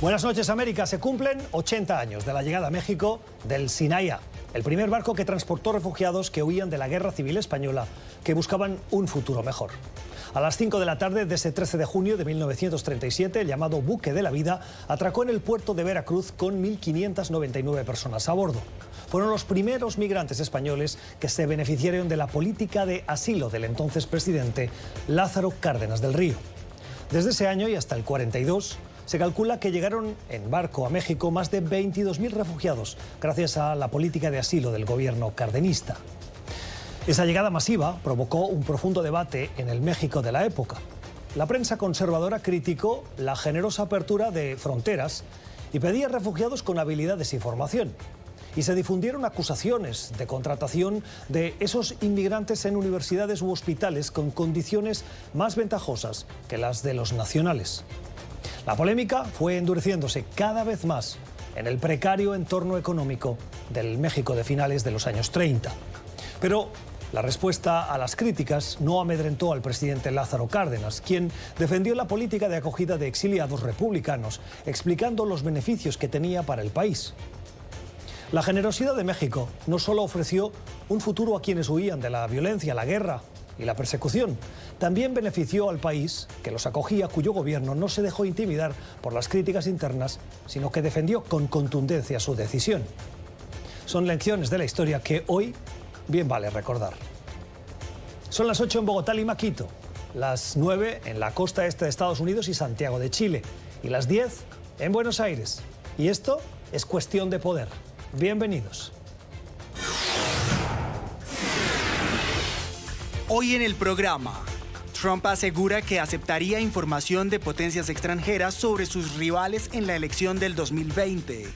Buenas noches, América. Se cumplen 80 años de la llegada a México del Sinaia, el primer barco que transportó refugiados que huían de la Guerra Civil Española, que buscaban un futuro mejor. A las 5 de la tarde de ese 13 de junio de 1937, el llamado Buque de la Vida atracó en el puerto de Veracruz con 1.599 personas a bordo. Fueron los primeros migrantes españoles que se beneficiaron de la política de asilo del entonces presidente Lázaro Cárdenas del Río. Desde ese año y hasta el 42, se calcula que llegaron en barco a México más de 22.000 refugiados, gracias a la política de asilo del gobierno cardenista. Esa llegada masiva provocó un profundo debate en el México de la época. La prensa conservadora criticó la generosa apertura de fronteras y pedía refugiados con habilidades y formación. Y se difundieron acusaciones de contratación de esos inmigrantes en universidades u hospitales con condiciones más ventajosas que las de los nacionales. La polémica fue endureciéndose cada vez más en el precario entorno económico del México de finales de los años 30. Pero la respuesta a las críticas no amedrentó al presidente Lázaro Cárdenas, quien defendió la política de acogida de exiliados republicanos, explicando los beneficios que tenía para el país. La generosidad de México no solo ofreció un futuro a quienes huían de la violencia, la guerra y la persecución, también benefició al país que los acogía, cuyo gobierno no se dejó intimidar por las críticas internas, sino que defendió con contundencia su decisión. Son lecciones de la historia que hoy bien vale recordar. Son las 8 en Bogotá, Lima, Quito, las 9 en la costa este de Estados Unidos y Santiago de Chile, y las 10 en Buenos Aires. Y esto es Cuestión de Poder. Bienvenidos. Hoy en el programa, Trump asegura que aceptaría información de potencias extranjeras sobre sus rivales en la elección del 2020.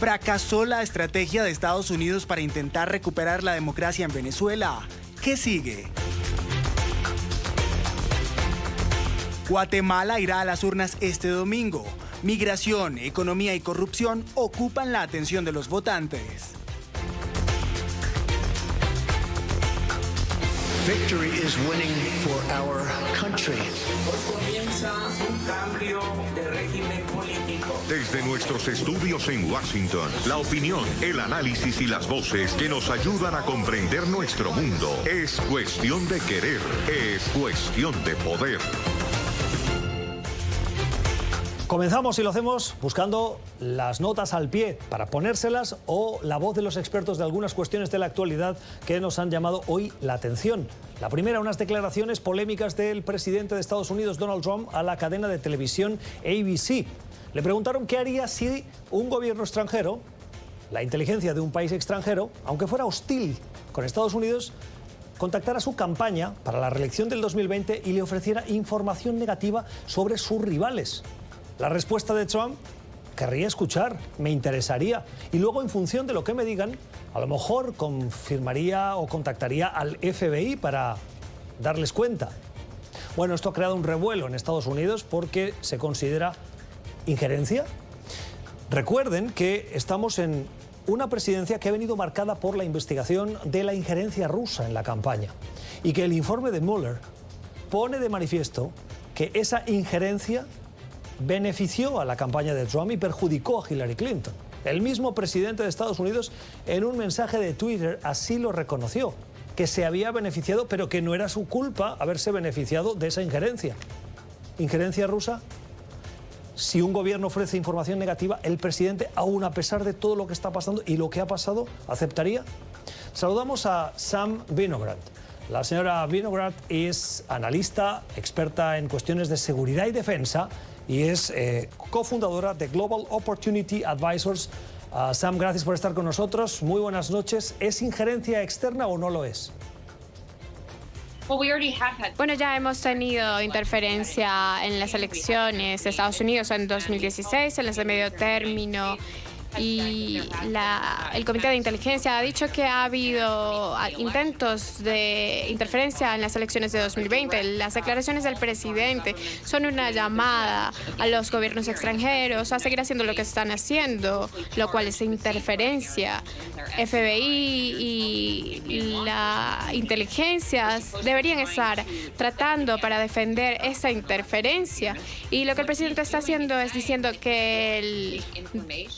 Fracasó la estrategia de Estados Unidos para intentar recuperar la democracia en Venezuela. ¿Qué sigue? Guatemala irá a las urnas este domingo. Migración, economía y corrupción ocupan la atención de los votantes. Victory is winning for our country. Hoy comienza un cambio de régimen político. Desde nuestros estudios en Washington, la opinión, el análisis y las voces que nos ayudan a comprender nuestro mundo. Es cuestión de querer, es cuestión de poder. Comenzamos y lo hacemos buscando las notas al pie para ponérselas o la voz de los expertos de algunas cuestiones de la actualidad que nos han llamado hoy la atención. La primera, unas declaraciones polémicas del presidente de Estados Unidos, Donald Trump, a la cadena de televisión ABC. Le preguntaron qué haría si un gobierno extranjero, la inteligencia de un país extranjero, aunque fuera hostil con Estados Unidos, contactara su campaña para la reelección del 2020 y le ofreciera información negativa sobre sus rivales. La respuesta de Trump: querría escuchar, me interesaría, y luego en función de lo que me digan, a lo mejor confirmaría o contactaría al FBI para darles cuenta. Bueno, esto ha creado un revuelo en Estados Unidos porque se considera injerencia. Recuerden que estamos en una presidencia que ha venido marcada por la investigación de la injerencia rusa en la campaña y que el informe de Mueller pone de manifiesto que esa injerencia benefició a la campaña de Trump y perjudicó a Hillary Clinton. El mismo presidente de Estados Unidos, en un mensaje de Twitter, así lo reconoció, que se había beneficiado, pero que no era su culpa haberse beneficiado de esa injerencia. ¿Injerencia rusa? Si un gobierno ofrece información negativa, el presidente, aún a pesar de todo lo que está pasando y lo que ha pasado, ¿aceptaría? Saludamos a Sam Vinograd. La señora Vinograd es analista, experta en cuestiones de seguridad y defensa, y es cofundadora de Global Opportunity Advisors. Sam, gracias por estar con nosotros. Muy buenas noches. ¿Es injerencia externa o no lo es? Bueno, ya hemos tenido interferencia en las elecciones de Estados Unidos en 2016, en las de medio término, y el Comité de Inteligencia ha dicho que ha habido intentos de interferencia en las elecciones de 2020. Las declaraciones del presidente son una llamada a los gobiernos extranjeros a seguir haciendo lo que están haciendo, lo cual es interferencia. FBI y la inteligencia deberían estar tratando para defender esa interferencia. Y lo que el presidente está haciendo es diciendo que él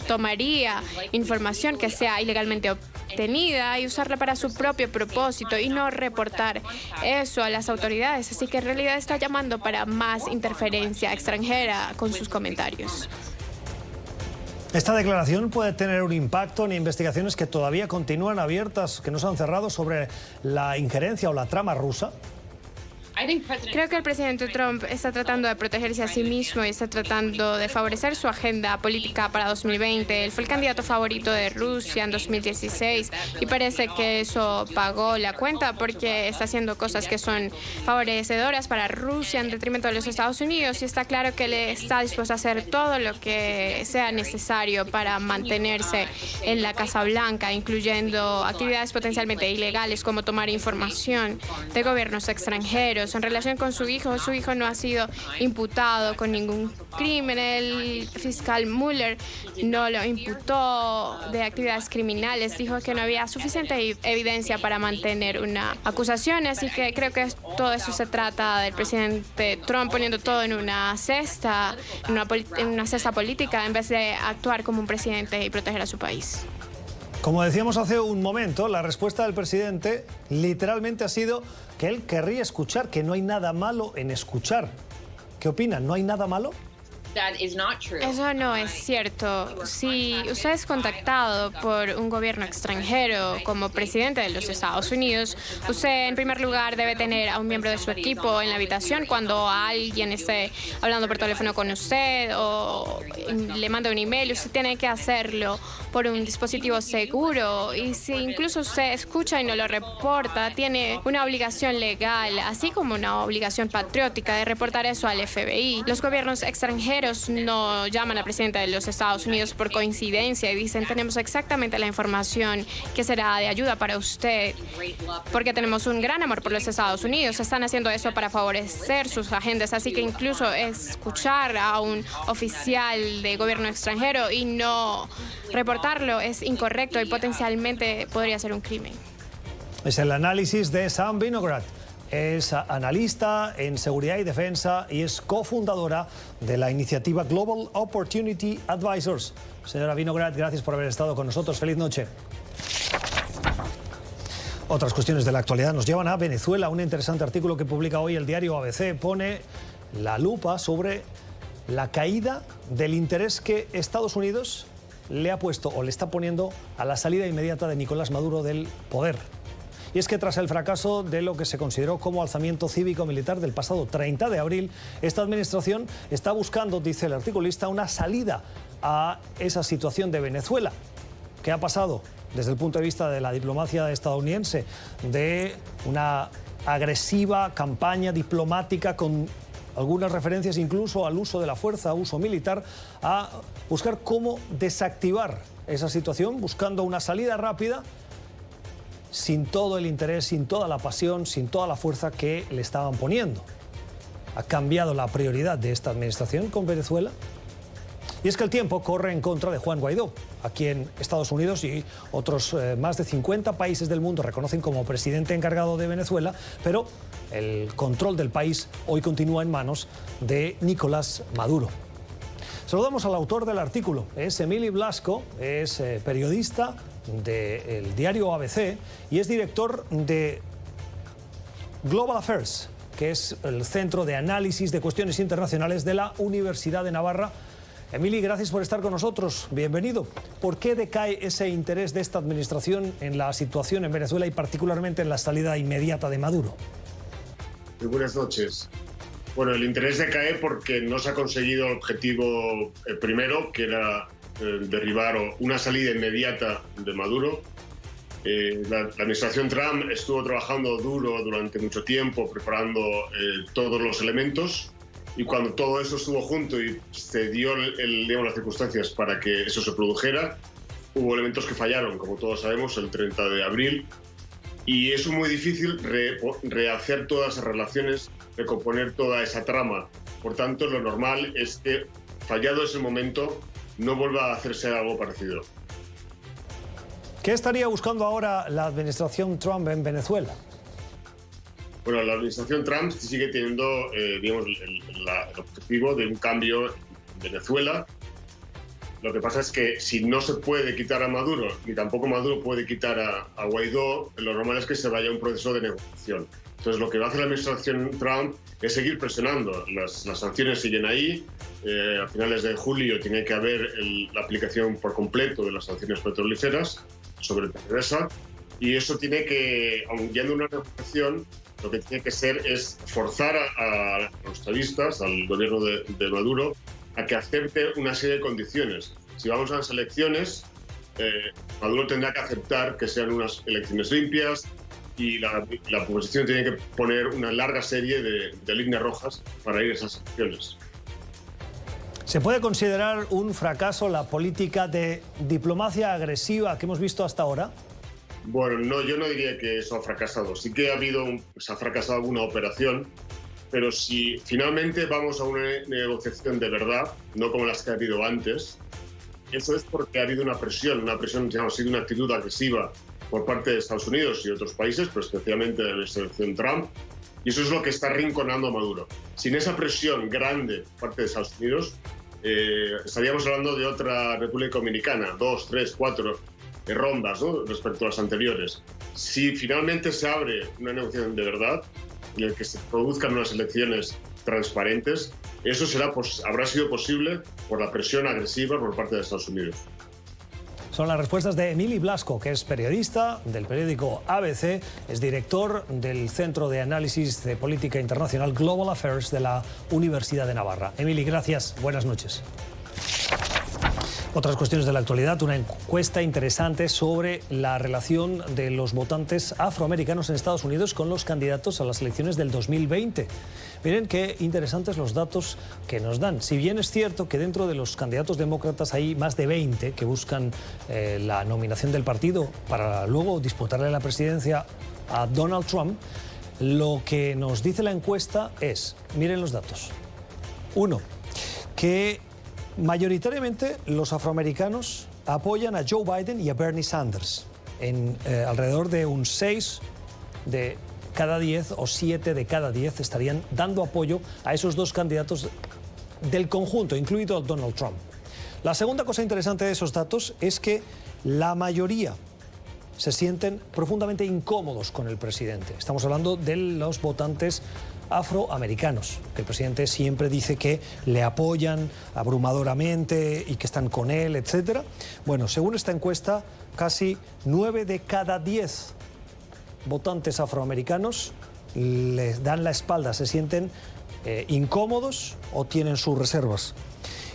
tomaría información que sea ilegalmente obtenida y usarla para su propio propósito y no reportar eso a las autoridades. Así que en realidad está llamando para más interferencia extranjera con sus comentarios. ¿Esta declaración puede tener un impacto en investigaciones que todavía continúan abiertas, que no se han cerrado, sobre la injerencia o la trama rusa? Creo que el presidente Trump está tratando de protegerse a sí mismo y está tratando de favorecer su agenda política para 2020. Él fue el candidato favorito de Rusia en 2016 y parece que eso pagó la cuenta porque está haciendo cosas que son favorecedoras para Rusia en detrimento de los Estados Unidos, y está claro que él está dispuesto a hacer todo lo que sea necesario para mantenerse en la Casa Blanca, incluyendo actividades potencialmente ilegales como tomar información de gobiernos extranjeros. En relación con su hijo no ha sido imputado con ningún crimen. El fiscal Mueller no lo imputó de actividades criminales. Dijo que no había suficiente evidencia para mantener una acusación. Así que creo que todo eso se trata del presidente Trump poniendo todo en una cesta, en una cesta política, en vez de actuar como un presidente y proteger a su país. Como decíamos hace un momento, la respuesta del presidente literalmente ha sido que él querría escuchar, que no hay nada malo en escuchar. ¿Qué opinan? ¿No hay nada malo? Eso no es cierto. Si usted es contactado por un gobierno extranjero como presidente de los Estados Unidos, usted en primer lugar debe tener a un miembro de su equipo en la habitación cuando alguien esté hablando por teléfono con usted o le manda un email. Usted tiene que hacerlo por un dispositivo seguro, y si incluso usted escucha y no lo reporta, tiene una obligación legal, así como una obligación patriótica, de reportar eso al FBI. Los gobiernos extranjeros no llaman al presidente de los Estados Unidos por coincidencia y dicen: tenemos exactamente la información que será de ayuda para usted, porque tenemos un gran amor por los Estados Unidos. Están haciendo eso para favorecer sus agendas, así que incluso escuchar a un oficial de gobierno extranjero y no reportarlo es incorrecto y potencialmente podría ser un crimen. Es el análisis de Sam Vinograd. Es analista en seguridad y defensa y es cofundadora de la iniciativa Global Opportunity Advisors. Señora Vinograd, gracias por haber estado con nosotros. Feliz noche. Otras cuestiones de la actualidad nos llevan a Venezuela. Un interesante artículo que publica hoy el diario ABC pone la lupa sobre la caída del interés que Estados Unidos le ha puesto o le está poniendo a la salida inmediata de Nicolás Maduro del poder. Y es que tras el fracaso de lo que se consideró como alzamiento cívico-militar del pasado 30 de abril, esta administración está buscando, dice el articulista, una salida a esa situación de Venezuela. ¿Qué ha pasado desde el punto de vista de la diplomacia estadounidense? De una agresiva campaña diplomática con algunas referencias incluso al uso de la fuerza, uso militar, a buscar cómo desactivar esa situación, buscando una salida rápida, sin todo el interés, sin toda la pasión, sin toda la fuerza que le estaban poniendo. ¿Ha cambiado la prioridad de esta administración con Venezuela? Y es que el tiempo corre en contra de Juan Guaidó, a quien Estados Unidos y otros más de 50 países del mundo reconocen como presidente encargado de Venezuela, pero el control del país hoy continúa en manos de Nicolás Maduro. Saludamos al autor del artículo, es Emili Blasco, es periodista del diario ABC y es director de Global Affairs, que es el Centro de Análisis de Cuestiones Internacionales de la Universidad de Navarra. Emili, gracias por estar con nosotros. Bienvenido. ¿Por qué decae ese interés de esta administración en la situación en Venezuela y particularmente en la salida inmediata de Maduro? Muy buenas noches. Bueno, el interés decae porque no se ha conseguido el objetivo primero, que era derribar una salida inmediata de Maduro. La administración Trump estuvo trabajando duro durante mucho tiempo preparando todos los elementos Y cuando todo eso estuvo junto y se dio digamos, las circunstancias para que eso se produjera, hubo elementos que fallaron, como todos sabemos, el 30 de abril. Y es muy difícil rehacer todas esas relaciones, recomponer toda esa trama. Por tanto, lo normal es que, fallado ese momento, no vuelva a hacerse algo parecido. ¿Qué estaría buscando ahora la administración Trump en Venezuela? Bueno, la administración Trump sigue teniendo digamos, el objetivo de un cambio en Venezuela. Lo que pasa es que si no se puede quitar a Maduro, ni tampoco Maduro puede quitar a Guaidó, lo normal es que se vaya a un proceso de negociación. Entonces, lo que va a hacer la administración Trump es seguir presionando. Las sanciones siguen ahí. A finales de julio tiene que haber la aplicación por completo de las sanciones petrolíferas sobre PDVSA. Y eso tiene que, aun yendo a una negociación, lo que tiene que ser es forzar a los chavistas, al gobierno de Maduro, a que acepte una serie de condiciones. Si vamos a las elecciones, Maduro tendrá que aceptar que sean unas elecciones limpias y la oposición tiene que poner una larga serie de líneas rojas para ir a esas elecciones. ¿Se puede considerar un fracaso la política de diplomacia agresiva que hemos visto hasta ahora? Bueno, no, yo no diría que eso ha fracasado. Sí que se ha fracasado alguna operación, pero si finalmente vamos a una negociación de verdad, no como las que ha habido antes, eso es porque ha habido una presión, digamos, ha sido una actitud agresiva por parte de Estados Unidos y otros países, pero especialmente de la administración Trump, y eso es lo que está arrinconando a Maduro. Sin esa presión grande por parte de Estados Unidos, estaríamos hablando de otra República Dominicana, 2, 3, 4 rondas, ¿no?, respecto a las anteriores. Si finalmente se abre una negociación de verdad, en el que se produzcan unas elecciones transparentes, eso habrá sido posible por la presión agresiva por parte de Estados Unidos. Son las respuestas de Emili Blasco, que es periodista del periódico ABC, es director del Centro de Análisis de Política Internacional Global Affairs de la Universidad de Navarra. Emili, gracias. Buenas noches. Otras cuestiones de la actualidad, una encuesta interesante sobre la relación de los votantes afroamericanos en Estados Unidos con los candidatos a las elecciones del 2020. Miren qué interesantes los datos que nos dan. Si bien es cierto que dentro de los candidatos demócratas hay más de 20 que buscan la nominación del partido para luego disputarle la presidencia a Donald Trump, lo que nos dice la encuesta es, miren los datos. 1, que mayoritariamente los afroamericanos apoyan a Joe Biden y a Bernie Sanders. En alrededor de un 6 de cada 10 o 7 de cada 10 estarían dando apoyo a esos dos candidatos del conjunto, incluido Donald Trump. La segunda cosa interesante de esos datos es que la mayoría se sienten profundamente incómodos con el presidente. Estamos hablando de los votantes afroamericanos, que el presidente siempre dice que le apoyan abrumadoramente y que están con él, etc. Bueno, según esta encuesta, casi 9 de cada 10 votantes afroamericanos les dan la espalda, se sienten incómodos o tienen sus reservas.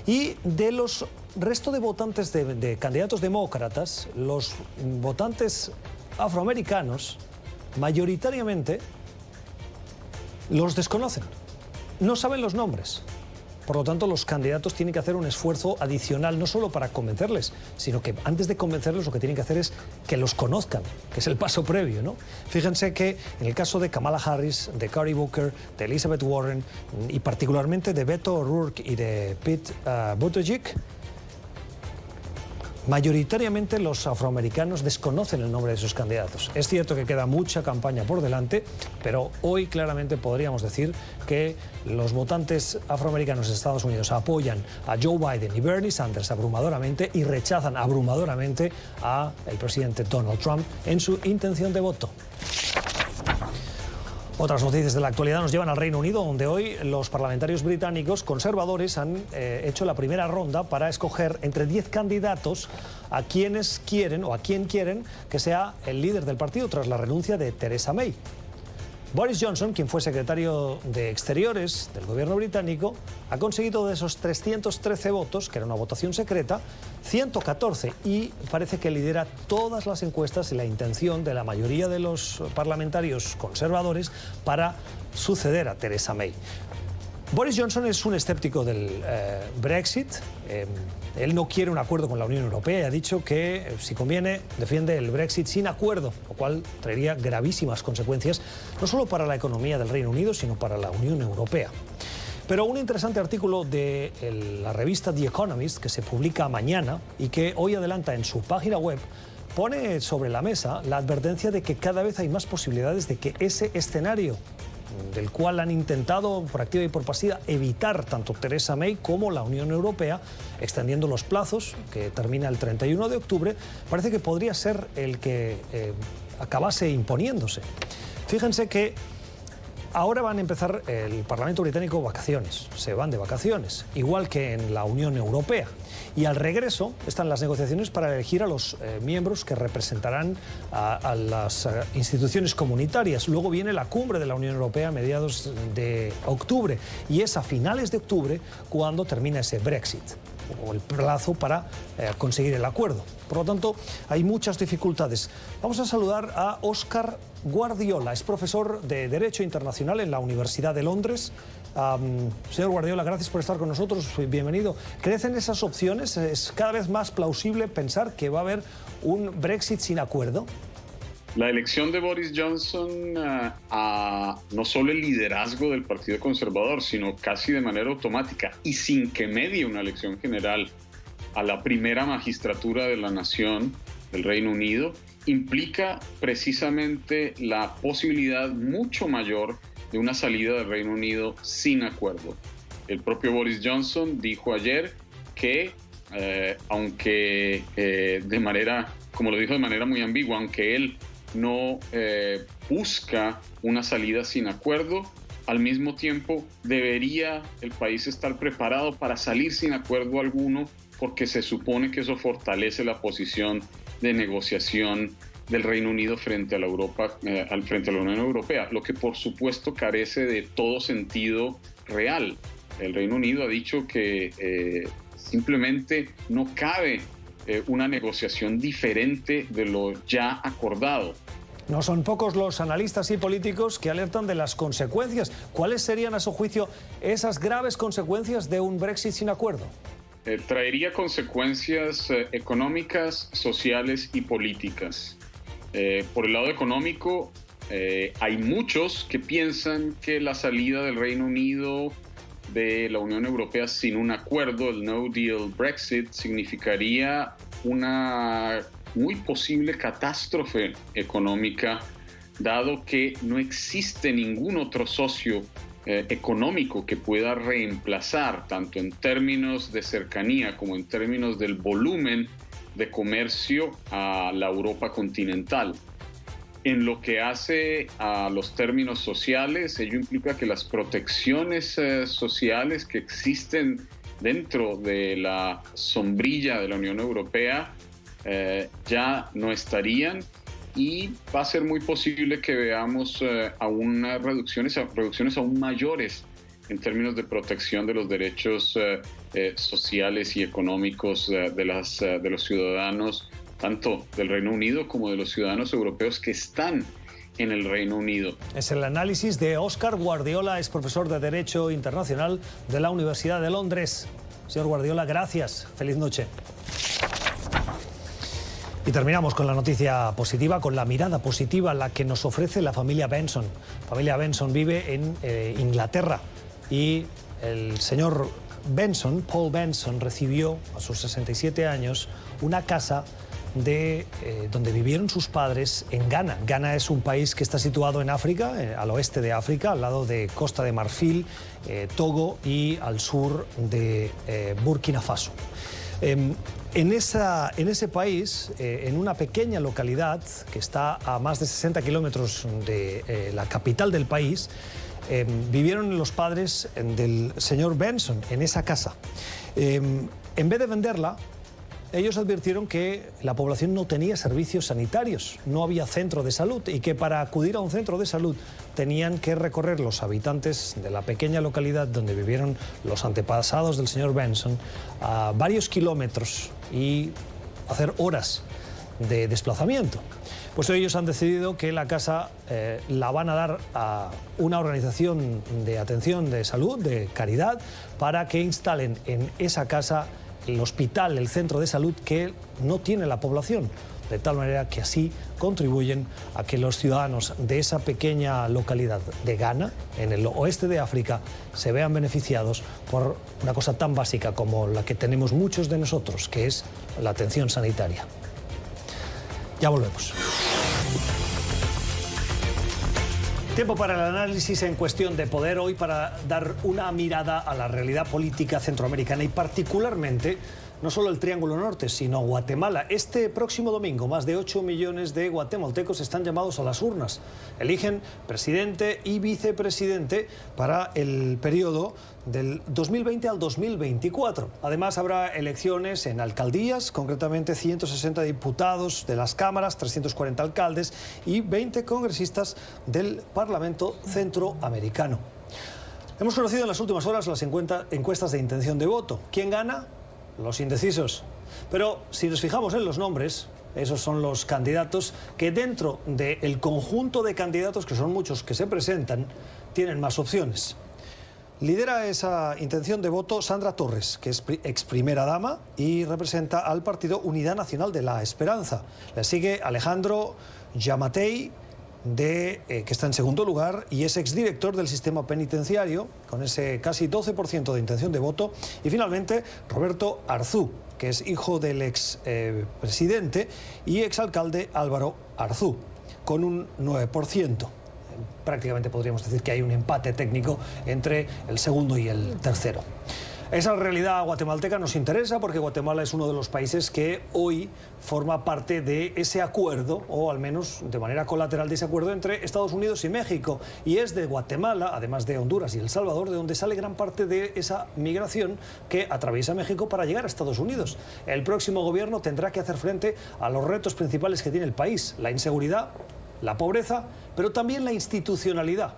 Y de los resto de votantes de candidatos demócratas, los votantes afroamericanos mayoritariamente los desconocen, no saben los nombres. Por lo tanto, los candidatos tienen que hacer un esfuerzo adicional, no solo para convencerles, sino que antes de convencerles lo que tienen que hacer es que los conozcan, que es el paso previo, ¿no? Fíjense que en el caso de Kamala Harris, de Cory Booker, de Elizabeth Warren y particularmente de Beto O'Rourke y de Pete Buttigieg, mayoritariamente los afroamericanos desconocen el nombre de sus candidatos. Es cierto que queda mucha campaña por delante, pero hoy claramente podríamos decir que los votantes afroamericanos de Estados Unidos apoyan a Joe Biden y Bernie Sanders abrumadoramente y rechazan abrumadoramente a el presidente Donald Trump en su intención de voto. Otras noticias de la actualidad nos llevan al Reino Unido, donde hoy los parlamentarios británicos conservadores han hecho la primera ronda para escoger entre 10 candidatos a quienes quieren o a quien quieren que sea el líder del partido tras la renuncia de Theresa May. Boris Johnson, quien fue secretario de Exteriores del gobierno británico, ha conseguido de esos 313 votos, que era una votación secreta, 114 y parece que lidera todas las encuestas y la intención de la mayoría de los parlamentarios conservadores para suceder a Theresa May. Boris Johnson es un escéptico del Brexit. Él no quiere un acuerdo con la Unión Europea y ha dicho que, si conviene, defiende el Brexit sin acuerdo, lo cual traería gravísimas consecuencias, no solo para la economía del Reino Unido, sino para la Unión Europea. Pero un interesante artículo de la revista The Economist, que se publica mañana y que hoy adelanta en su página web, pone sobre la mesa la advertencia de que cada vez hay más posibilidades de que ese escenario, del cual han intentado por activa y por pasiva evitar tanto Theresa May como la Unión Europea, extendiendo los plazos, que termina el 31 de octubre, parece que podría ser el que acabase imponiéndose. Fíjense que ahora van a empezar el Parlamento británico vacaciones, se van de vacaciones, igual que en la Unión Europea. Y al regreso están las negociaciones para elegir a los miembros que representarán a las instituciones comunitarias. Luego viene la cumbre de la Unión Europea a mediados de octubre y es a finales de octubre cuando termina ese Brexit, o el plazo para conseguir el acuerdo. Por lo tanto, hay muchas dificultades. Vamos a saludar a Óscar Guardiola, es profesor de Derecho Internacional en la Universidad de Londres. Señor Guardiola, gracias por estar con nosotros, bienvenido. ¿Crecen esas opciones? ¿Es cada vez más plausible pensar que va a haber un Brexit sin acuerdo? La elección de Boris Johnson a no solo el liderazgo del Partido Conservador, sino casi de manera automática y sin que medie una elección general a la primera magistratura de la nación del Reino Unido, implica precisamente la posibilidad mucho mayor de una salida del Reino Unido sin acuerdo. El propio Boris Johnson dijo ayer que, aunque de manera, como lo dijo de manera muy ambigua, aunque él no busca una salida sin acuerdo, al mismo tiempo debería el país estar preparado para salir sin acuerdo alguno, porque se supone que eso fortalece la posición de negociación del Reino Unido frente a la frente a la Unión Europea, lo que por supuesto carece de todo sentido real. El Reino Unido ha dicho que simplemente no cabe una negociación diferente de lo ya acordado. No son pocos los analistas y políticos que alertan de las consecuencias. ¿Cuáles serían, a su juicio, esas graves consecuencias de un Brexit sin acuerdo? Traería consecuencias económicas, sociales y políticas. Por el lado económico, hay muchos que piensan que la salida del Reino Unido de la Unión Europea sin un acuerdo, el No Deal Brexit, significaría una muy posible catástrofe económica, dado que no existe ningún otro socio económico que pueda reemplazar, tanto en términos de cercanía como en términos del volumen de comercio, a la Europa continental. En lo que hace a los términos sociales, ello implica que las protecciones sociales que existen dentro de la sombrilla de la Unión Europea ya no estarían, y va a ser muy posible que veamos aún reducciones aún mayores en términos de protección de los derechos sociales y económicos de los ciudadanos, tanto del Reino Unido como de los ciudadanos europeos que están en el Reino Unido. Es el análisis de Óscar Guardiola, es profesor de Derecho Internacional de la Universidad de Londres. Señor Guardiola, gracias. Feliz noche. Y terminamos con la noticia positiva, con la mirada positiva, la que nos ofrece la familia Benson. La familia Benson vive en Inglaterra y el señor Benson, Paul Benson, recibió a sus 67 años una casa donde vivieron sus padres en Ghana. Ghana es un país que está situado en África, al oeste de África, al lado de Costa de Marfil, Togo y al sur de Burkina Faso. En ese país, en una pequeña localidad que está a más de 60 kilómetros de la capital del país, vivieron los padres del señor Benson en esa casa. En vez de venderla, ellos advirtieron que la población no tenía servicios sanitarios, no había centro de salud, y que para acudir a un centro de salud tenían que recorrer los habitantes de la pequeña localidad donde vivieron los antepasados del señor Benson a varios kilómetros y hacer horas de desplazamiento. Pues ellos han decidido que la casa la van a dar a una organización de atención de salud, de caridad, para que instalen en esa casa el hospital, el centro de salud que no tiene la población, de tal manera que así contribuyen a que los ciudadanos de esa pequeña localidad de Ghana, en el oeste de África, se vean beneficiados por una cosa tan básica como la que tenemos muchos de nosotros, que es la atención sanitaria. Ya volvemos. Tiempo para el análisis en Cuestión de Poder, hoy para dar una mirada a la realidad política centroamericana y particularmente no solo el Triángulo Norte, sino Guatemala. Este próximo domingo, más de 8 millones de guatemaltecos están llamados a las urnas. Eligen presidente y vicepresidente para el periodo del 2020 al 2024. Además, habrá elecciones en alcaldías, concretamente 160 diputados de las cámaras, 340 alcaldes y 20 congresistas del Parlamento Centroamericano. Hemos conocido en las últimas horas las encuestas de intención de voto. ¿Quién gana? Los indecisos. Pero si nos fijamos en los nombres, esos son los candidatos que dentro del conjunto de candidatos, que son muchos que se presentan, tienen más opciones. Lidera esa intención de voto Sandra Torres, que es ex primera dama y representa al partido Unidad Nacional de la Esperanza. Le sigue Alejandro Yamatei, que está en segundo lugar y es exdirector del sistema penitenciario, con ese casi 12% de intención de voto. Y finalmente Roberto Arzú, que es hijo del ex presidente y exalcalde Álvaro Arzú, con un 9%. Prácticamente podríamos decir que hay un empate técnico entre el segundo y el tercero. Esa realidad guatemalteca nos interesa porque Guatemala es uno de los países que hoy forma parte de ese acuerdo, o al menos de manera colateral de ese acuerdo entre Estados Unidos y México. Y es de Guatemala, además de Honduras y El Salvador, de donde sale gran parte de esa migración que atraviesa México para llegar a Estados Unidos. El próximo gobierno tendrá que hacer frente a los retos principales que tiene el país: la inseguridad, la pobreza, pero también la institucionalidad.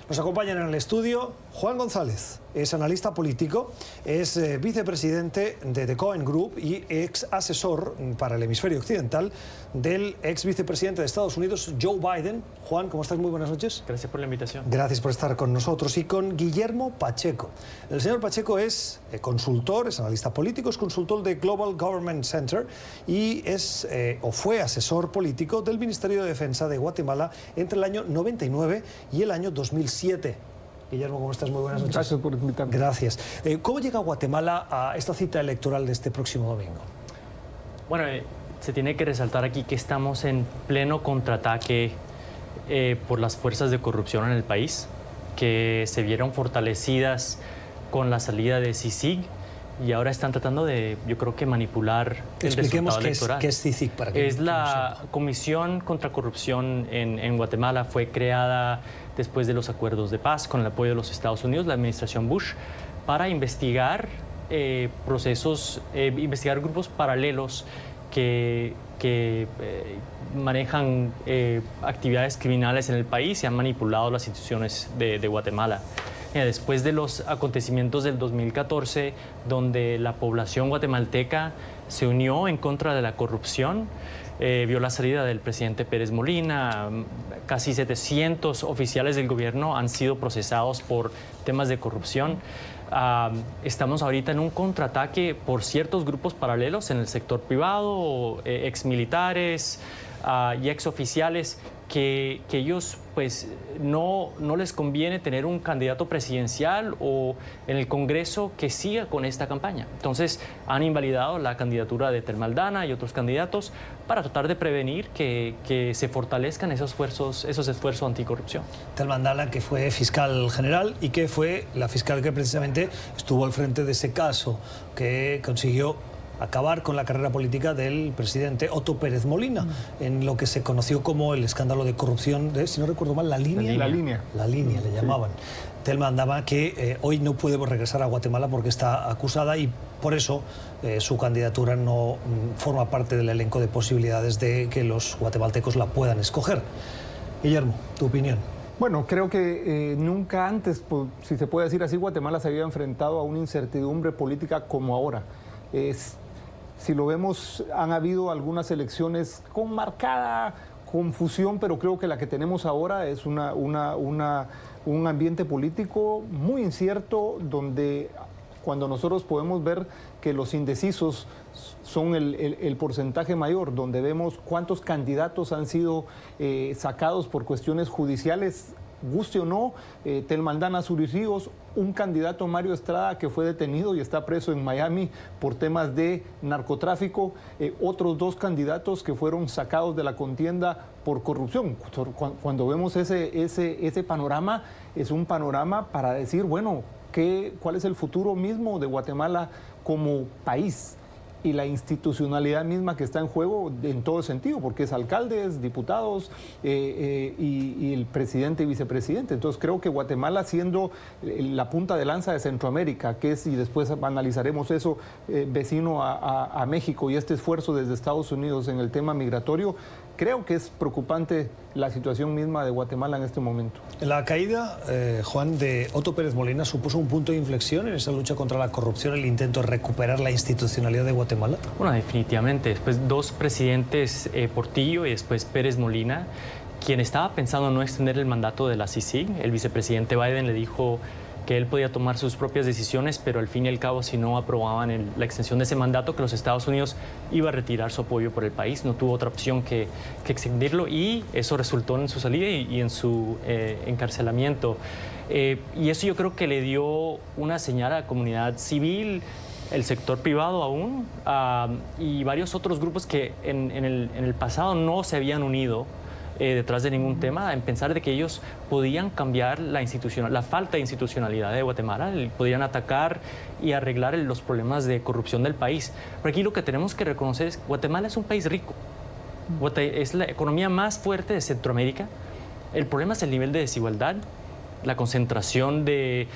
Nos acompañan en el estudio Juan González, es analista político, es vicepresidente de The Cohen Group y ex asesor para el hemisferio occidental del ex vicepresidente de Estados Unidos, Joe Biden. Juan, ¿cómo estás? Muy buenas noches. Gracias por la invitación. Gracias por estar con nosotros. Y con Guillermo Pacheco. El señor Pacheco es consultor, es analista político, es consultor de Global Government Center y es o fue asesor político del Ministerio de Defensa de Guatemala entre el año 99 y el año 2007. Guillermo, ¿cómo estás? Muy buenas noches. Gracias por invitarme. Gracias. ¿Cómo llega Guatemala a esta cita electoral de este próximo domingo? Bueno, se tiene que resaltar aquí que estamos en pleno contraataque por las fuerzas de corrupción en el país, que se vieron fortalecidas con la salida de CICIG y ahora están tratando de, yo creo que, manipular el resultado electoral. ¿Qué es CICIG? Para que es la Comisión contra Corrupción en Guatemala. Fue creada después de los acuerdos de paz con el apoyo de los Estados Unidos, la administración Bush, para investigar investigar grupos paralelos que manejan actividades criminales en el país y han manipulado las instituciones de Guatemala. Después de los acontecimientos del 2014, donde la población guatemalteca se unió en contra de la corrupción, vio la salida del presidente Pérez Molina, casi 700 oficiales del gobierno han sido procesados por temas de corrupción. Estamos ahorita en un contraataque por ciertos grupos paralelos en el sector privado, exmilitares y exoficiales, que ellos pues no les conviene tener un candidato presidencial o en el Congreso que siga con esta campaña. Entonces han invalidado la candidatura de Telma Aldana y otros candidatos para tratar de prevenir que se fortalezcan esos esfuerzos anticorrupción. Telma Aldana, que fue fiscal general y que fue la fiscal que precisamente estuvo al frente de ese caso, que consiguió acabar con la carrera política del presidente Otto Pérez Molina, en lo que se conoció como el escándalo de corrupción de, si no recuerdo mal, La Línea le llamaban. Telma Aldana, que hoy no puede regresar a Guatemala porque está acusada y por eso su candidatura no forma parte del elenco de posibilidades de que los guatemaltecos la puedan escoger. Guillermo, tu opinión. Bueno, creo que nunca antes, si se puede decir así, Guatemala se había enfrentado a una incertidumbre política como ahora. Si lo vemos, han habido algunas elecciones con marcada confusión, pero creo que la que tenemos ahora es un ambiente político muy incierto, donde cuando nosotros podemos ver que los indecisos son el porcentaje mayor, donde vemos cuántos candidatos han sido sacados por cuestiones judiciales, guste o no, Telmaldana Ríos, un candidato, Mario Estrada, que fue detenido y está preso en Miami por temas de narcotráfico, otros 2 candidatos que fueron sacados de la contienda por corrupción. Cuando vemos ese panorama, es un panorama para decir, bueno, ¿cuál es el futuro mismo de Guatemala como país? Y la institucionalidad misma que está en juego en todo sentido, porque es alcaldes, diputados y el presidente y vicepresidente. Entonces creo que Guatemala, siendo la punta de lanza de Centroamérica, que es, y después analizaremos eso, vecino a México, y este esfuerzo desde Estados Unidos en el tema migratorio, creo que es preocupante la situación misma de Guatemala en este momento. La caída, Juan, de Otto Pérez Molina supuso un punto de inflexión en esa lucha contra la corrupción, el intento de recuperar la institucionalidad de Guatemala. Bueno, definitivamente. Después 2 presidentes, Portillo y después Pérez Molina, quien estaba pensando no extender el mandato de la CICIG. El vicepresidente Biden le dijo que él podía tomar sus propias decisiones, pero al fin y al cabo, si no aprobaban la extensión de ese mandato, que los Estados Unidos iba a retirar su apoyo por el país. No tuvo otra opción que extenderlo, y eso resultó en su salida y en su encarcelamiento. Y eso yo creo que le dio una señal a la comunidad civil, el sector privado aún, y varios otros grupos que en el pasado no se habían unido detrás de ningún tema, en pensar de que ellos podían cambiar la falta de institucionalidad de Guatemala, podían atacar y arreglar los problemas de corrupción del país. Pero aquí lo que tenemos que reconocer es que Guatemala es un país rico. Es la economía más fuerte de Centroamérica. El problema es el nivel de desigualdad, la concentración de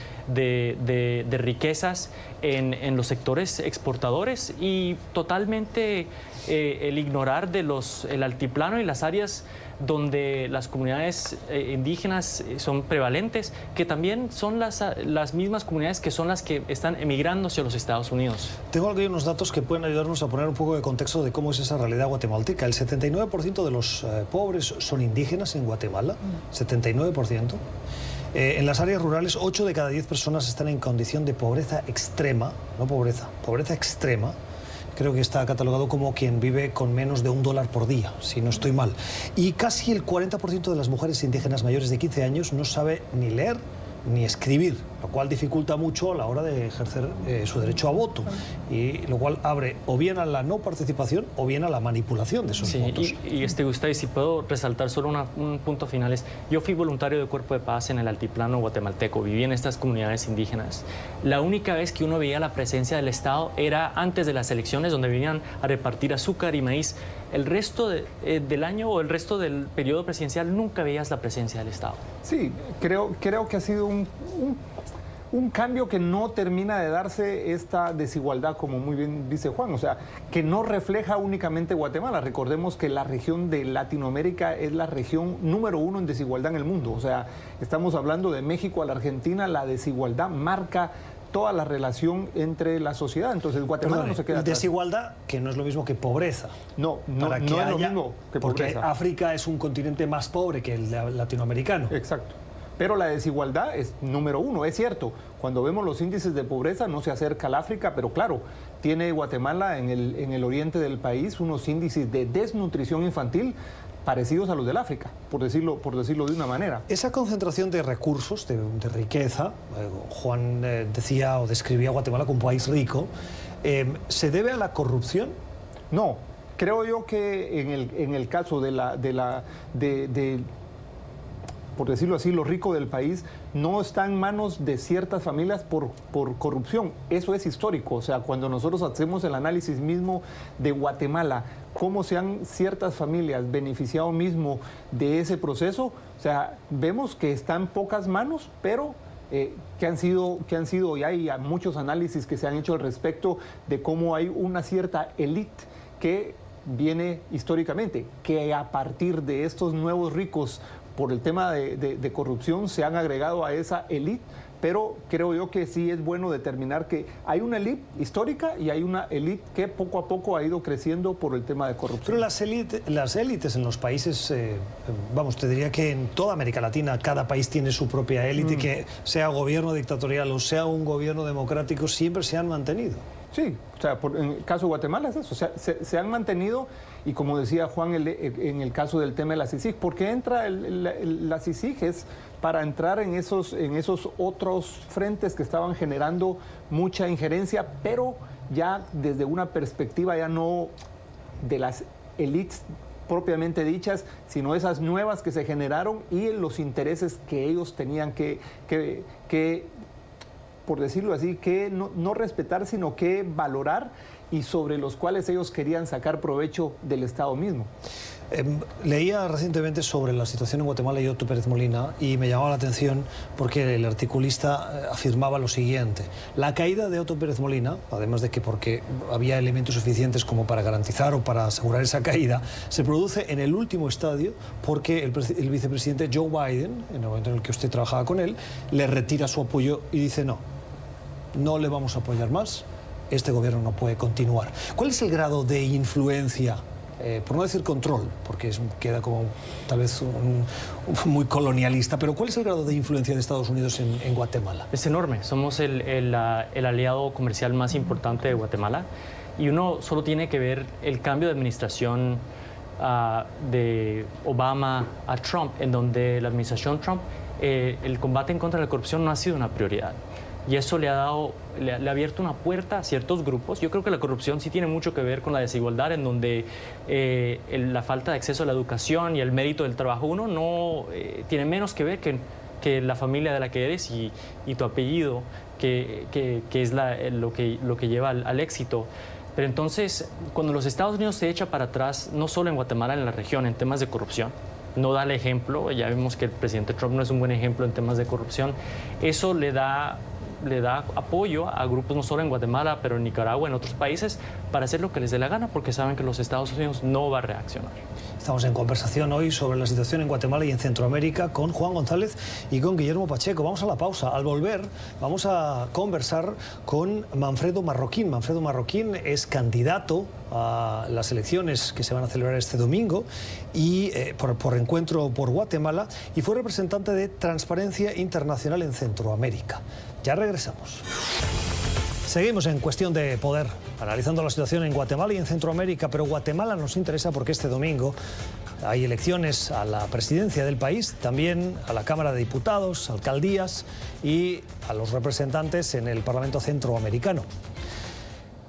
riquezas en los sectores exportadores, y totalmente el ignorar el altiplano y las áreas donde las comunidades indígenas son prevalentes, que también son las mismas comunidades que son las que están emigrando hacia los Estados Unidos. Tengo aquí unos datos que pueden ayudarnos a poner un poco de contexto de cómo es esa realidad guatemalteca. El 79% de los pobres son indígenas en Guatemala, 79%. En las áreas rurales, 8 de cada 10 personas están en condición de pobreza extrema, no pobreza, pobreza extrema. Creo que está catalogado como quien vive con menos de $1 por día, si no estoy mal. Y casi el 40% de las mujeres indígenas mayores de 15 años no sabe ni leer ni escribir, lo cual dificulta mucho a la hora de ejercer su derecho a voto, y lo cual abre o bien a la no participación o bien a la manipulación de esos votos. Gustavo, y si puedo resaltar solo un punto final, es: yo fui voluntario de Cuerpo de Paz en el altiplano guatemalteco, viví en estas comunidades indígenas. La única vez que uno veía la presencia del Estado era antes de las elecciones, donde venían a repartir azúcar y maíz. El resto del año o el resto del periodo presidencial nunca veías la presencia del Estado. Sí, creo que ha sido un cambio que no termina de darse esta desigualdad, como muy bien dice Juan, o sea, que no refleja únicamente Guatemala. Recordemos que la región de Latinoamérica es la región número 1 en desigualdad en el mundo. O sea, estamos hablando de México a la Argentina, la desigualdad marca toda la relación entre la sociedad. Entonces Guatemala no se queda atrás. Desigualdad, que no es lo mismo que pobreza. No es lo mismo que porque pobreza. África es un continente más pobre que el latinoamericano. Exacto. Pero la desigualdad es número 1, es cierto. Cuando vemos los índices de pobreza no se acerca al África, pero claro, tiene Guatemala en el oriente del país unos índices de desnutrición infantil parecidos a los del África, por decirlo de una manera. Esa concentración de recursos, de riqueza, Juan decía o describía a Guatemala como un país rico, ¿se debe a la corrupción? No, creo yo que en el caso de por decirlo así, lo rico del país no está en manos de ciertas familias por corrupción. Eso es histórico. O sea, cuando nosotros hacemos el análisis mismo de Guatemala, cómo se han ciertas familias beneficiado mismo de ese proceso, o sea, vemos que está en pocas manos, pero que han sido, y hay muchos análisis que se han hecho al respecto de cómo hay una cierta élite que viene históricamente, que a partir de estos nuevos ricos por el tema de corrupción se han agregado a esa élite pero creo yo que sí es bueno determinar que hay una élite histórica y hay una élite que poco a poco ha ido creciendo por el tema de corrupción. Pero las élites en los países, vamos, te diría que en toda América Latina cada país tiene su propia élite, que sea gobierno dictatorial o sea un gobierno democrático, siempre se han mantenido. Sí, o sea, en el caso de Guatemala es eso, o sea, se han mantenido, y como decía Juan en el caso del tema de la CICIG, porque entra la CICIG es para entrar en esos otros frentes que estaban generando mucha injerencia, pero ya desde una perspectiva ya no de las élites propiamente dichas, sino esas nuevas que se generaron y los intereses que ellos tenían que por decirlo así, que no respetar, sino que valorar, y sobre los cuales ellos querían sacar provecho del Estado mismo. Leía recientemente sobre la situación en Guatemala y Otto Pérez Molina, y me llamaba la atención porque el articulista afirmaba lo siguiente: la caída de Otto Pérez Molina, además de que porque había elementos suficientes como para garantizar o para asegurar esa caída, se produce en el último estadio porque el vicepresidente Joe Biden, en el momento en el que usted trabajaba con él, le retira su apoyo y dice no le vamos a apoyar más, este gobierno no puede continuar. ¿Cuál es el grado de influencia, por no decir control, porque queda como tal vez muy colonialista, pero cuál es el grado de influencia de Estados Unidos en Guatemala? Es enorme, somos el aliado comercial más importante de Guatemala, y uno solo tiene que ver el cambio de administración de Obama a Trump, en donde la administración Trump, el combate en contra de la corrupción no ha sido una prioridad. Y eso le ha abierto una puerta a ciertos grupos. Yo creo que la corrupción sí tiene mucho que ver con la desigualdad, en donde la falta de acceso a la educación y el mérito del trabajo uno no tiene menos que ver que la familia de la que eres y tu apellido, que es lo que lleva al éxito. Pero entonces, cuando los Estados Unidos se echa para atrás, no solo en Guatemala, en la región, en temas de corrupción, no da el ejemplo, ya vimos que el presidente Trump no es un buen ejemplo en temas de corrupción, eso le da apoyo a grupos no solo en Guatemala, pero en Nicaragua, en otros países, para hacer lo que les dé la gana, porque saben que los Estados Unidos no va a reaccionar. Estamos en conversación hoy sobre la situación en Guatemala y en Centroamérica con Juan González y con Guillermo Pacheco. Vamos a la pausa. Al volver vamos a conversar con Manfredo Marroquín. Manfredo Marroquín es candidato a las elecciones que se van a celebrar este domingo y por Encuentro por Guatemala, y fue representante de Transparencia Internacional en Centroamérica. Ya regresamos. Seguimos en Cuestión de Poder, analizando la situación en Guatemala y en Centroamérica, pero Guatemala nos interesa porque este domingo hay elecciones a la presidencia del país, también a la Cámara de Diputados, alcaldías y a los representantes en el Parlamento Centroamericano.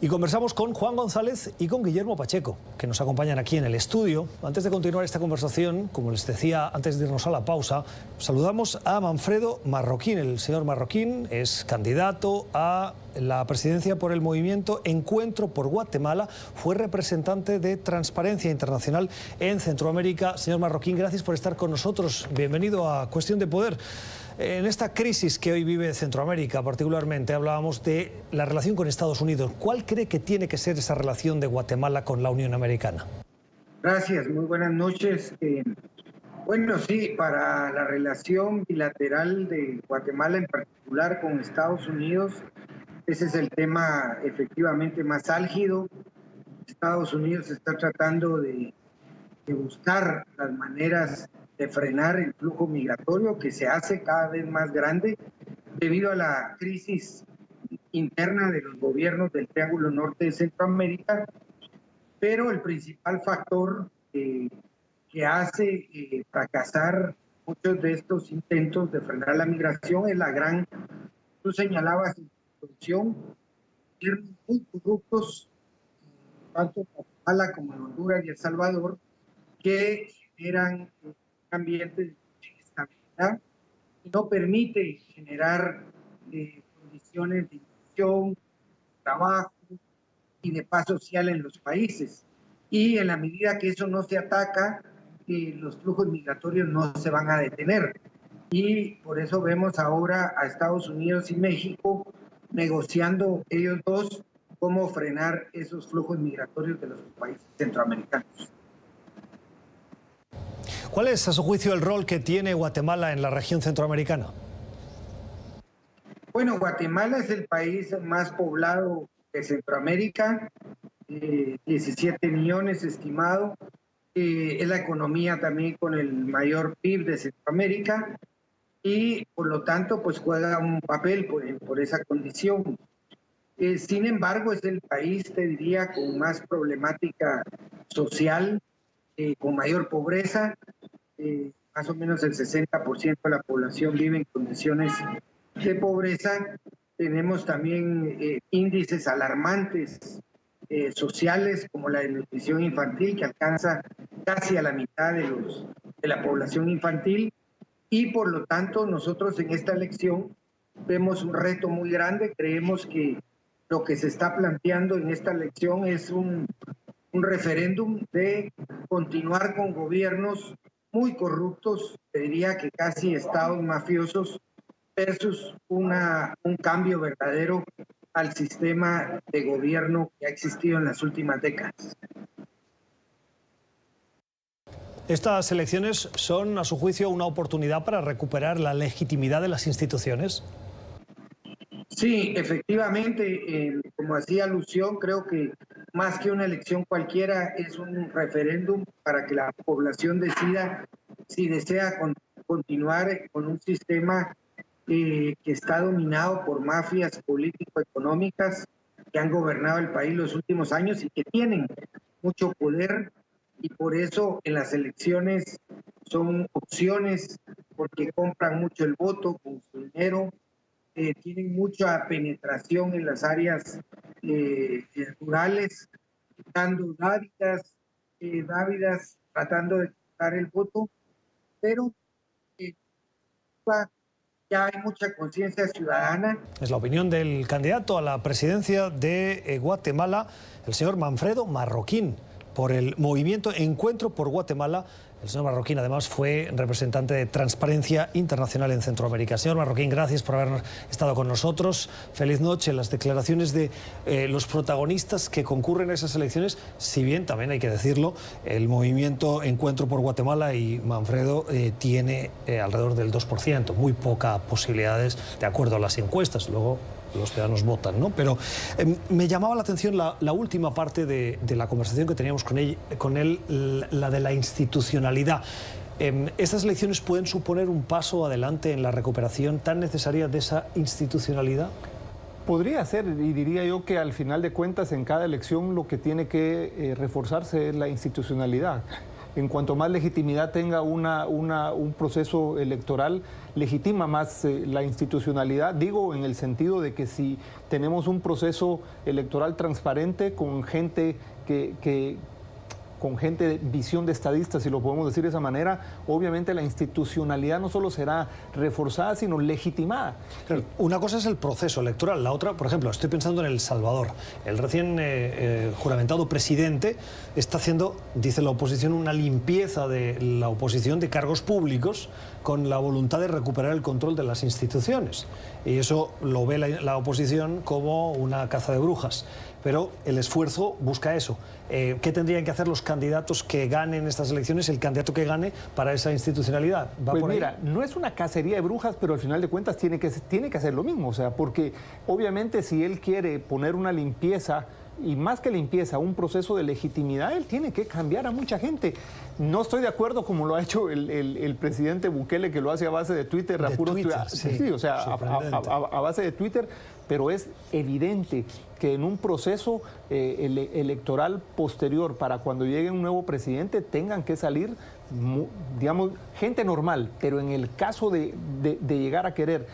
Y conversamos con Juan González y con Guillermo Pacheco, que nos acompañan aquí en el estudio. Antes de continuar esta conversación, como les decía antes de irnos a la pausa, saludamos a Manfredo Marroquín. El señor Marroquín es candidato a la presidencia por el movimiento Encuentro por Guatemala, fue representante de Transparencia Internacional en Centroamérica. Señor Marroquín, gracias por estar con nosotros. Bienvenido a Cuestión de Poder. En esta crisis que hoy vive Centroamérica, particularmente, hablábamos de la relación con Estados Unidos. ¿Cuál cree que tiene que ser esa relación de Guatemala con la Unión Americana? Gracias, muy buenas noches. Bueno, sí, para la relación bilateral de Guatemala en particular con Estados Unidos, ese es el tema efectivamente más álgido. Estados Unidos está tratando de buscar las maneras de frenar el flujo migratorio que se hace cada vez más grande debido a la crisis interna de los gobiernos del Triángulo Norte de Centroamérica, pero el principal factor que hace fracasar muchos de estos intentos de frenar la migración es la gran, tú señalabas, introducción de muy corruptos, tanto en Guatemala como en Honduras y El Salvador, que generan ambiente de estabilidad y no permite generar condiciones de inversión, trabajo y de paz social en los países. Y en la medida que eso no se ataca, los flujos migratorios no se van a detener. Y por eso vemos ahora a Estados Unidos y México negociando ellos dos cómo frenar esos flujos migratorios de los países centroamericanos. ¿Cuál es, a su juicio, el rol que tiene Guatemala en la región centroamericana? Bueno, Guatemala es el país más poblado de Centroamérica, 17 millones estimado. Es la economía también con el mayor PIB de Centroamérica y por lo tanto pues juega un papel por esa condición. Sin embargo, es el país, te diría, con más problemática social, con mayor pobreza. Más o menos el 60% de la población vive en condiciones de pobreza. Tenemos también índices alarmantes sociales como la desnutrición infantil, que alcanza casi a la mitad de la población infantil, y por lo tanto nosotros en esta elección vemos un reto muy grande. Creemos que lo que se está planteando en esta elección es un referéndum de continuar con gobiernos muy corruptos, te diría que casi estados mafiosos, versus un cambio verdadero al sistema de gobierno que ha existido en las últimas décadas. ¿Estas elecciones son, a su juicio, una oportunidad para recuperar la legitimidad de las instituciones? Sí, efectivamente, como hacía alusión, creo que más que una elección cualquiera es un referéndum para que la población decida si desea continuar con un sistema que está dominado por mafias político-económicas que han gobernado el país los últimos años y que tienen mucho poder, y por eso en las elecciones son opciones porque compran mucho el voto con su dinero, tienen mucha penetración en las áreas rurales, dando dávidas, tratando de quitar el voto, pero ya hay mucha conciencia ciudadana. Es la opinión del candidato a la presidencia de Guatemala, el señor Manfredo Marroquín, por el movimiento Encuentro por Guatemala. El señor Marroquín además fue representante de Transparencia Internacional en Centroamérica. Señor Marroquín, gracias por haber estado con nosotros. Feliz noche. Las declaraciones de los protagonistas que concurren a esas elecciones, si bien también hay que decirlo, el movimiento Encuentro por Guatemala y Manfredo tiene alrededor del 2%, muy pocas posibilidades de acuerdo a las encuestas. Luego los ciudadanos votan, ¿no? Pero me llamaba la atención la última parte de la conversación que teníamos con él, la de la institucionalidad. ¿Estas elecciones pueden suponer un paso adelante en la recuperación tan necesaria de esa institucionalidad? Podría ser, y diría yo que al final de cuentas en cada elección lo que tiene que reforzarse es la institucionalidad. En cuanto más legitimidad tenga un proceso electoral, legitima más la institucionalidad. Digo, en el sentido de que si tenemos un proceso electoral transparente con gente con gente de visión de estadistas, si lo podemos decir de esa manera, obviamente la institucionalidad no solo será reforzada, sino legitimada. Claro, una cosa es el proceso electoral, la otra, por ejemplo, estoy pensando en El Salvador. El recién juramentado presidente está haciendo, dice la oposición, una limpieza de la oposición de cargos públicos con la voluntad de recuperar el control de las instituciones. Y eso lo ve la oposición como una caza de brujas. Pero el esfuerzo busca eso. ¿Qué tendrían que hacer los candidatos que ganen estas elecciones, el candidato que gane para esa institucionalidad? Pues mira, no es una cacería de brujas, pero al final de cuentas tiene que hacer lo mismo. O sea, porque obviamente si él quiere poner una limpieza, y más que limpieza, un proceso de legitimidad, él tiene que cambiar a mucha gente. No estoy de acuerdo como lo ha hecho el presidente Bukele, que lo hace a base de Twitter. Sí, o sea, a base de Twitter, pero es evidente que en un proceso electoral posterior, para cuando llegue un nuevo presidente, tengan que salir, digamos, gente normal, pero en el caso de llegar a querer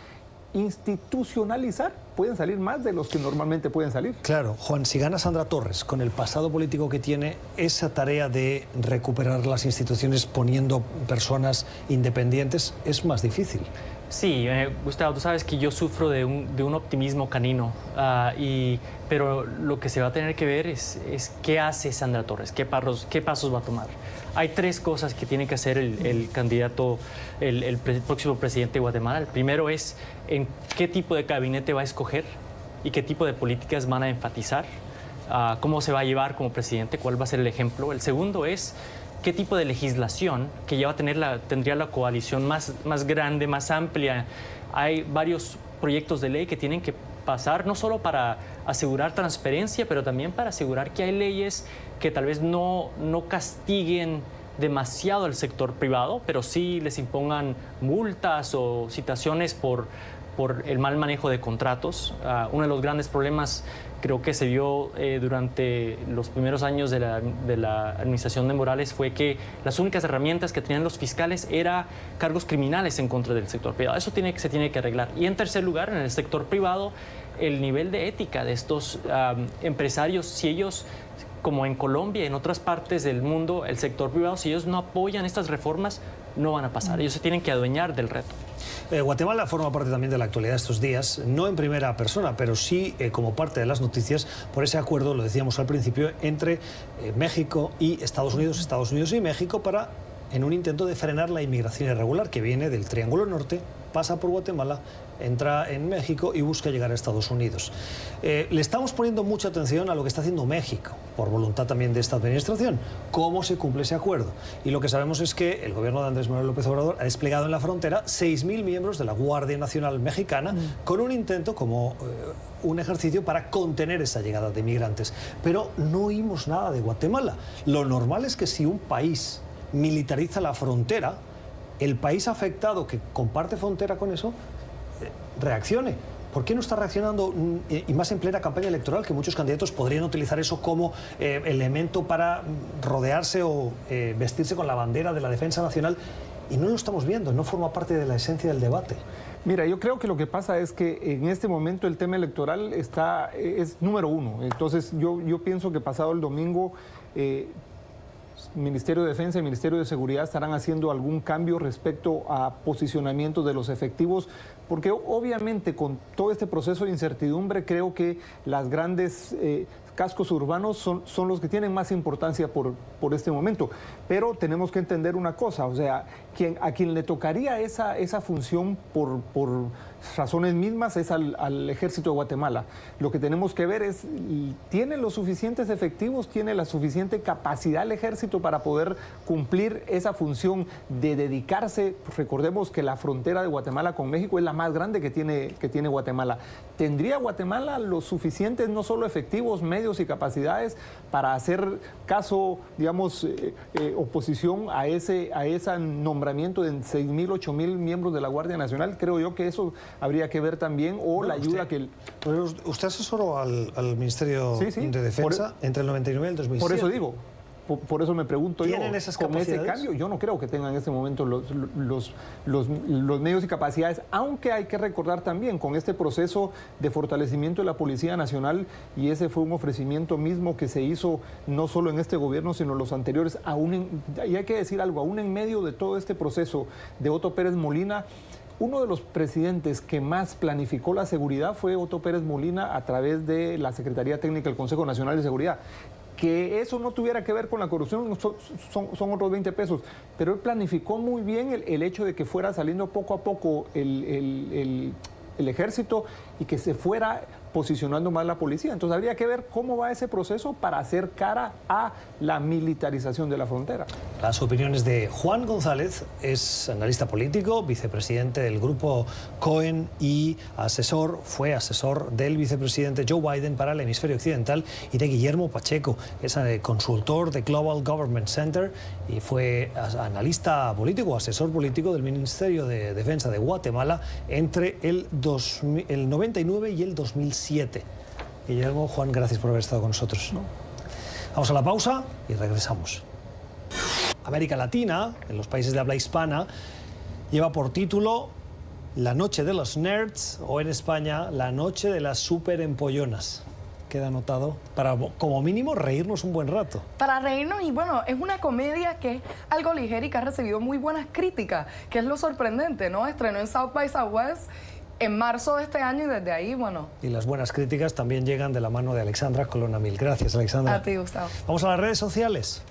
institucionalizar, pueden salir más de los que normalmente pueden salir. Claro, Juan, si gana Sandra Torres, con el pasado político que tiene, esa tarea de recuperar las instituciones poniendo personas independientes es más difícil. Sí, Gustavo, tú sabes que yo sufro de un optimismo canino, pero lo que se va a tener que ver es qué hace Sandra Torres, qué pasos va a tomar. Hay tres cosas que tiene que hacer el candidato, el próximo presidente de Guatemala. El primero es en qué tipo de gabinete va a escoger y qué tipo de políticas van a enfatizar, cómo se va a llevar como presidente, cuál va a ser el ejemplo. El segundo es qué tipo de legislación que ya va a tener tendría la coalición más grande, más amplia. Hay varios proyectos de ley que tienen que pasar no solo para asegurar transparencia, pero también para asegurar que hay leyes que tal vez no castiguen demasiado al sector privado, pero sí les impongan multas o citaciones por el mal manejo de contratos. Uno de los grandes problemas creo que se vio durante los primeros años de la administración de Morales fue que las únicas herramientas que tenían los fiscales eran cargos criminales en contra del sector privado. Eso se tiene que arreglar. Y en tercer lugar, en el sector privado, el nivel de ética de estos empresarios, si ellos, como en Colombia y en otras partes del mundo, el sector privado, si ellos no apoyan estas reformas, no van a pasar. Ellos se tienen que adueñar del reto. Guatemala forma parte también de la actualidad de estos días, no en primera persona, pero sí como parte de las noticias por ese acuerdo, lo decíamos al principio, entre México y Estados Unidos y México en un intento de frenar la inmigración irregular que viene del Triángulo Norte, pasa por Guatemala, entra en México y busca llegar a Estados Unidos. Le estamos poniendo mucha atención a lo que está haciendo México, por voluntad también de esta administración, cómo se cumple ese acuerdo. Y lo que sabemos es que el gobierno de Andrés Manuel López Obrador ha desplegado en la frontera 6.000 miembros de la Guardia Nacional Mexicana con un intento como un ejercicio para contener esa llegada de migrantes. Pero no oímos nada de Guatemala. Lo normal es que si un país militariza la frontera, el país afectado que comparte frontera con eso reaccione. ¿Por qué no está reaccionando, y más en plena campaña electoral, que muchos candidatos podrían utilizar eso como elemento para rodearse o vestirse con la bandera de la defensa nacional? Y no lo estamos viendo, no forma parte de la esencia del debate. Mira, yo creo que lo que pasa es que en este momento el tema electoral es número uno. Entonces yo pienso que pasado el domingo Ministerio de Defensa y Ministerio de Seguridad estarán haciendo algún cambio respecto a posicionamiento de los efectivos, porque obviamente con todo este proceso de incertidumbre creo que las grandes cascos urbanos son los que tienen más importancia por este momento. Pero tenemos que entender una cosa, o sea, a quien le tocaría esa función por razones mismas es al Ejército de Guatemala. Lo que tenemos que ver es, ¿tiene los suficientes efectivos, tiene la suficiente capacidad el Ejército para poder cumplir esa función de dedicarse? Recordemos que la frontera de Guatemala con México es la más grande que tiene Guatemala. ¿Tendría Guatemala los suficientes, no solo efectivos, medios y capacidades para hacer caso, digamos, oposición a ese nombramiento de 6.000, 8.000 miembros de la Guardia Nacional? Creo yo que eso habría que ver también, o bueno, la ayuda Usted asesoró al Ministerio de Defensa entre el 99 y el 2007. Por eso digo. Por eso me pregunto yo, esas con ese capacidades? cambio, yo no creo que tengan en este momento los medios y capacidades, aunque hay que recordar también con este proceso de fortalecimiento de la Policía Nacional, y ese fue un ofrecimiento mismo que se hizo no solo en este gobierno, sino en los anteriores, y hay que decir algo, aún en medio de todo este proceso de Otto Pérez Molina, uno de los presidentes que más planificó la seguridad fue Otto Pérez Molina a través de la Secretaría Técnica del Consejo Nacional de Seguridad. Que eso no tuviera que ver con la corrupción son otros 20 pesos, pero él planificó muy bien el hecho de que fuera saliendo poco a poco el ejército y que se fuera posicionando más la policía. Entonces habría que ver cómo va ese proceso para hacer cara a la militarización de la frontera. Las opiniones de Juan González, es analista político, vicepresidente del grupo Cohen y fue asesor del vicepresidente Joe Biden para el hemisferio occidental, y de Guillermo Pacheco, es consultor de Global Government Center y fue analista político, asesor político del Ministerio de Defensa de Guatemala entre el 99 y el 2007. Guillermo, Juan, gracias por haber estado con nosotros. Vamos a la pausa y regresamos. América Latina, en los países de habla hispana, lleva por título La Noche de los Nerds, o en España, La Noche de las Superempollonas. Queda anotado para, como mínimo, reírnos un buen rato. Para reírnos, y bueno, es una comedia que es algo ligera y que ha recibido muy buenas críticas, que es lo sorprendente, ¿no? Estrenó en South by Southwest en marzo de este año y desde ahí, bueno. Y las buenas críticas también llegan de la mano de Alexandra Colonna Mil. Gracias, Alexandra. A ti, Gustavo. Vamos a las redes sociales.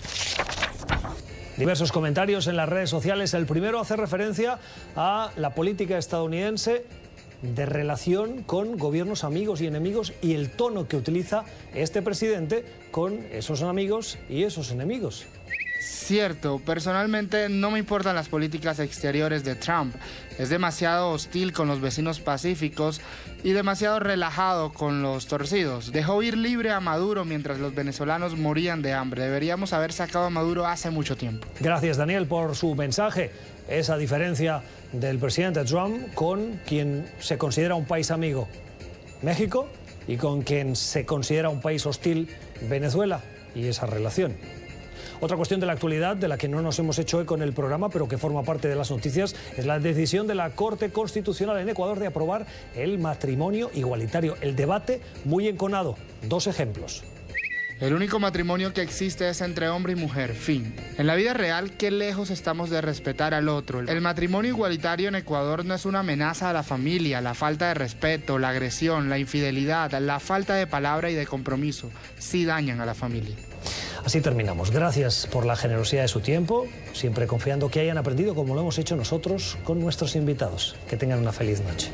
Diversos comentarios en las redes sociales. El primero hace referencia a la política estadounidense de relación con gobiernos amigos y enemigos y el tono que utiliza este presidente con esos amigos y esos enemigos. Cierto, personalmente no me importan las políticas exteriores de Trump. Es demasiado hostil con los vecinos pacíficos y demasiado relajado con los torcidos. Dejó ir libre a Maduro mientras los venezolanos morían de hambre. Deberíamos haber sacado a Maduro hace mucho tiempo. Gracias, Daniel, por su mensaje. Esa diferencia del presidente Trump con quien se considera un país amigo, México, y con quien se considera un país hostil, Venezuela, y esa relación. Otra cuestión de la actualidad de la que no nos hemos hecho eco en el programa, pero que forma parte de las noticias, es la decisión de la Corte Constitucional en Ecuador de aprobar el matrimonio igualitario. El debate muy enconado. 2 ejemplos. El único matrimonio que existe es entre hombre y mujer, fin. En la vida real, qué lejos estamos de respetar al otro. El matrimonio igualitario en Ecuador no es una amenaza a la familia, la falta de respeto, la agresión, la infidelidad, la falta de palabra y de compromiso. Sí dañan a la familia. Así terminamos. Gracias por la generosidad de su tiempo, siempre confiando que hayan aprendido como lo hemos hecho nosotros con nuestros invitados. Que tengan una feliz noche.